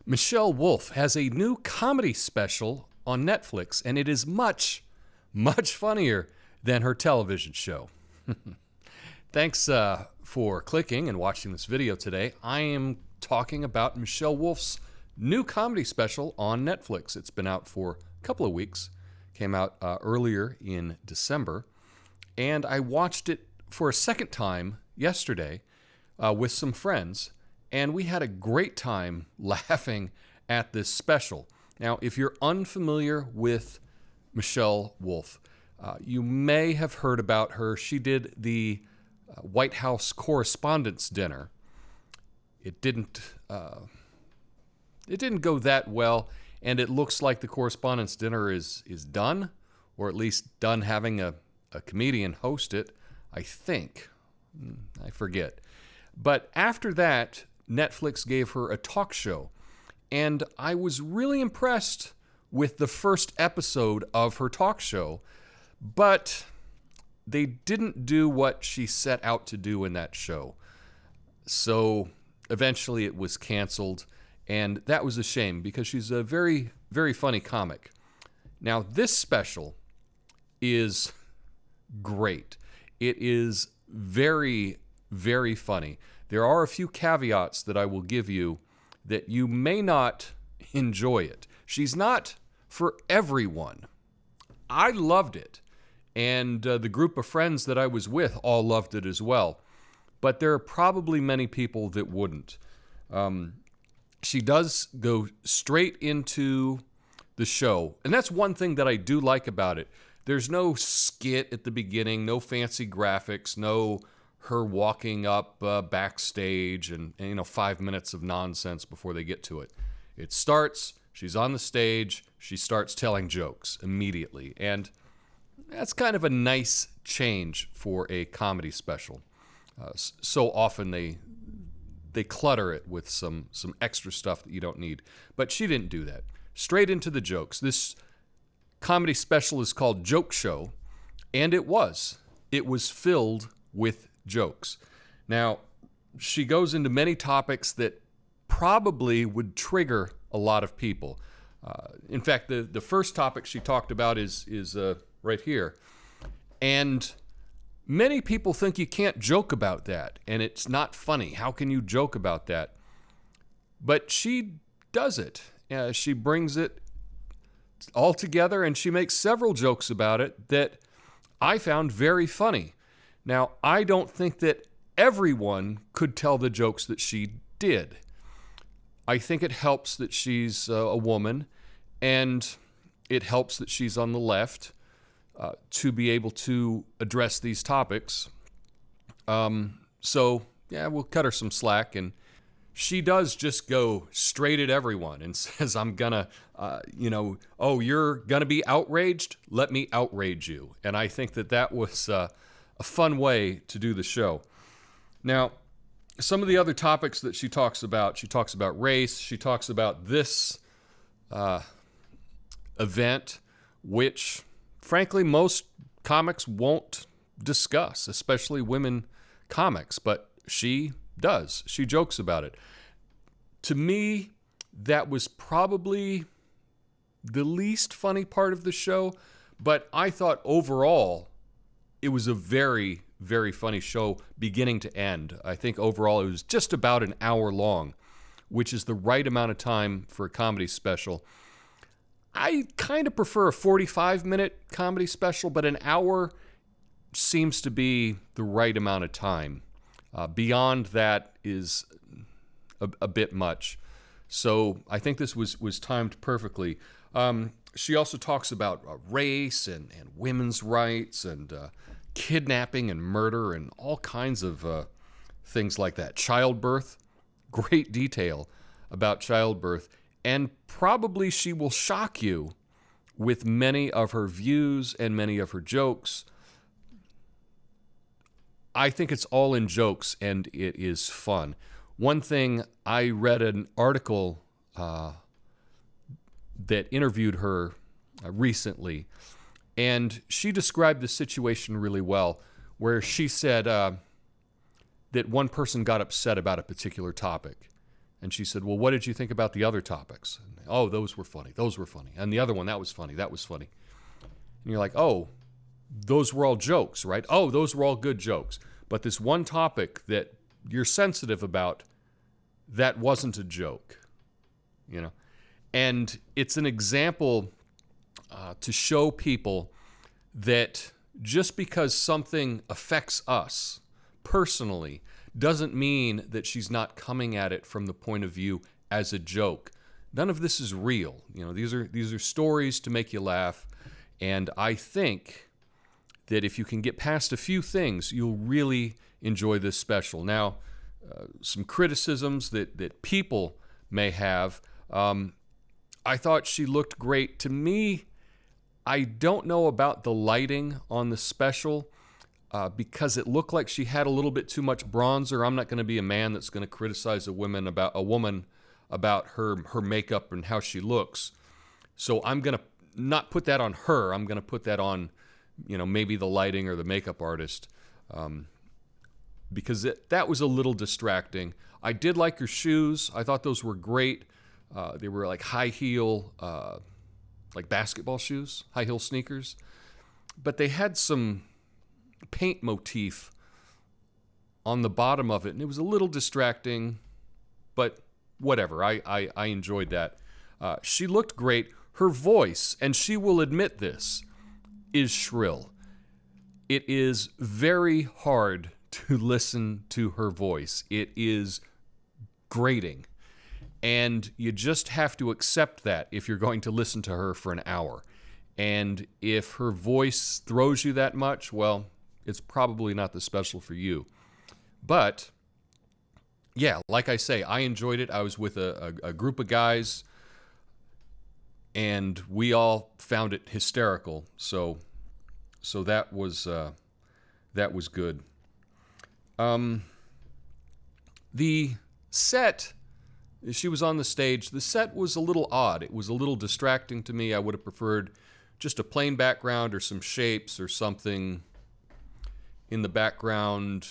Michelle Wolf has a new comedy special on Netflix, and it is much, much funnier than her television show. Thanks for clicking and watching this video today. I am talking about Michelle Wolf's new comedy special on Netflix. It's been out for a couple of weeks, came out earlier in December, and I watched it for a second time yesterday with some friends, and we had a great time laughing at this special. Now, if you're unfamiliar with Michelle Wolf, you may have heard about her. She did the White House Correspondents' Dinner. It didn't go that well, and it looks like the Correspondents' Dinner is done, or at least done having a comedian host it, I think. I forget. But after that, Netflix gave her a talk show, and I was really impressed with the first episode of her talk show, but they didn't do what she set out to do in that show. So eventually it was canceled, and that was a shame because she's a very, very funny comic. Now, this special is great. It is very, very funny. There are a few caveats that I will give you that you may not enjoy it. She's not for everyone. I loved it, and the group of friends that I was with all loved it as well. But there are probably many people that wouldn't. She does go straight into the show, and that's one thing that I do like about it. There's no skit at the beginning, no fancy graphics, no her walking up backstage and 5 minutes of nonsense before they get to it. It starts, she's on the stage, she starts telling jokes immediately, and that's kind of a nice change for a comedy special. So often they clutter it with some extra stuff that you don't need, but she didn't do that. Straight into the jokes. This comedy special is called Joke Show, and it was filled with jokes. Now, she goes into many topics that probably would trigger a lot of people. In fact, the first topic she talked about is right here. And many people think you can't joke about that, and it's not funny. How can you joke about that? But she does it. She brings it all together, and she makes several jokes about it that I found very funny. Now, I don't think that everyone could tell the jokes that she did. I think it helps that she's a woman, and it helps that she's on the left to be able to address these topics. So, yeah, we'll cut her some slack, and she does just go straight at everyone and says, I'm gonna, oh, you're gonna be outraged? Let me outrage you. And I think that was a fun way to do the show. Now, some of the other topics that she talks about race, she talks about this event, which, frankly, most comics won't discuss, especially women comics, but she does. She jokes about it. To me, that was probably the least funny part of the show, but I thought overall it was a very, very funny show beginning to end. I think overall it was just about an hour long, which is the right amount of time for a comedy special. I kind of prefer a 45-minute comedy special, but an hour seems to be the right amount of time. Beyond that is a bit much. So I think this was timed perfectly. She also talks about race and women's rights and kidnapping and murder and all kinds of things like that. Childbirth, great detail about childbirth. And probably she will shock you with many of her views and many of her jokes. I think it's all in jokes, and it is fun. One thing, I read an article that interviewed her recently, and she described the situation really well, where she said that one person got upset about a particular topic. And she said, well, what did you think about the other topics? And, oh, those were funny. Those were funny. And the other one, that was funny. That was funny. And you're like, oh, those were all jokes, right? Oh, those were all good jokes. But this one topic that you're sensitive about, that wasn't a joke, you know? And it's an example to show people that just because something affects us personally doesn't mean that she's not coming at it from the point of view as a joke. None of this is real. You know, these are stories to make you laugh. And I think that if you can get past a few things, you'll really enjoy this special. Now, some criticisms that people may have. I thought she looked great. To me, I don't know about the lighting on the special because it looked like she had a little bit too much bronzer. I'm not going to be a man that's going to criticize a woman about her makeup and how she looks. So I'm going to not put that on her. I'm going to put that on, you know, maybe the lighting or the makeup artist, because that was a little distracting. I did like her shoes. I thought those were great. They were like high heel, like basketball shoes, high heel sneakers, but they had some paint motif on the bottom of it, and it was a little distracting, but whatever. I enjoyed that. She looked great. Her voice, and she will admit this, is shrill. It is very hard to listen to her voice. It is grating. And you just have to accept that if you're going to listen to her for an hour. And if her voice throws you that much, well, it's probably not the special for you. But, yeah, like I say, I enjoyed it. I was with a group of guys, and we all found it hysterical. So that was good. The set, she was on the stage. The set was a little odd. It was a little distracting to me. I would have preferred just a plain background or some shapes or something in the background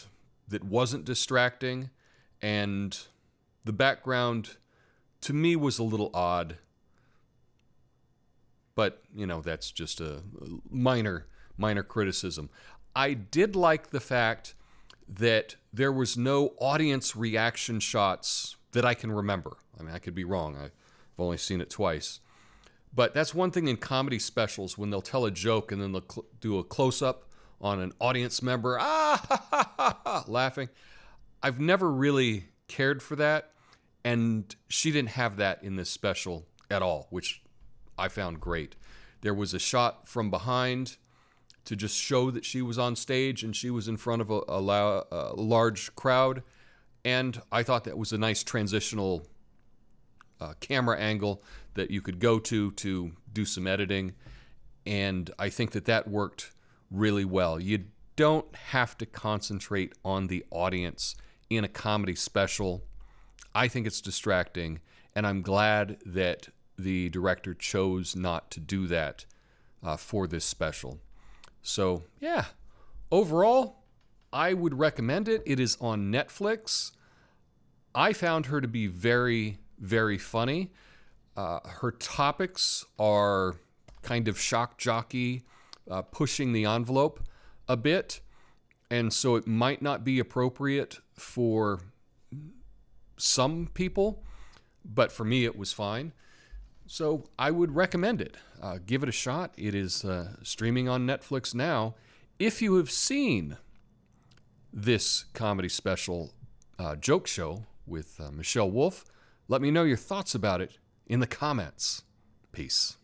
that wasn't distracting. And the background, to me, was a little odd. But, you know, that's just a minor criticism. I did like the fact that there was no audience reaction shots that I can remember. I mean, I could be wrong. I've only seen it twice. But that's one thing in comedy specials, when they'll tell a joke and then they'll do a close-up on an audience member, laughing. I've never really cared for that, and she didn't have that in this special at all, which I found great. There was a shot from behind to just show that she was on stage and she was in front of a large crowd, and I thought that was a nice transitional camera angle that you could go to do some editing, and I think that worked really well. You don't have to concentrate on the audience in a comedy special. I think it's distracting, and I'm glad that the director chose not to do that for this special. So, yeah, overall, I would recommend it. It is on Netflix. I found her to be very, very funny. Her topics are kind of shock jockey, pushing the envelope a bit, and so it might not be appropriate for some people, but for me it was fine. So I would recommend it. Give it a shot. It is streaming on Netflix now. If you have seen this comedy special, Joke Show with Michelle Wolf, let me know your thoughts about it in the comments. Peace.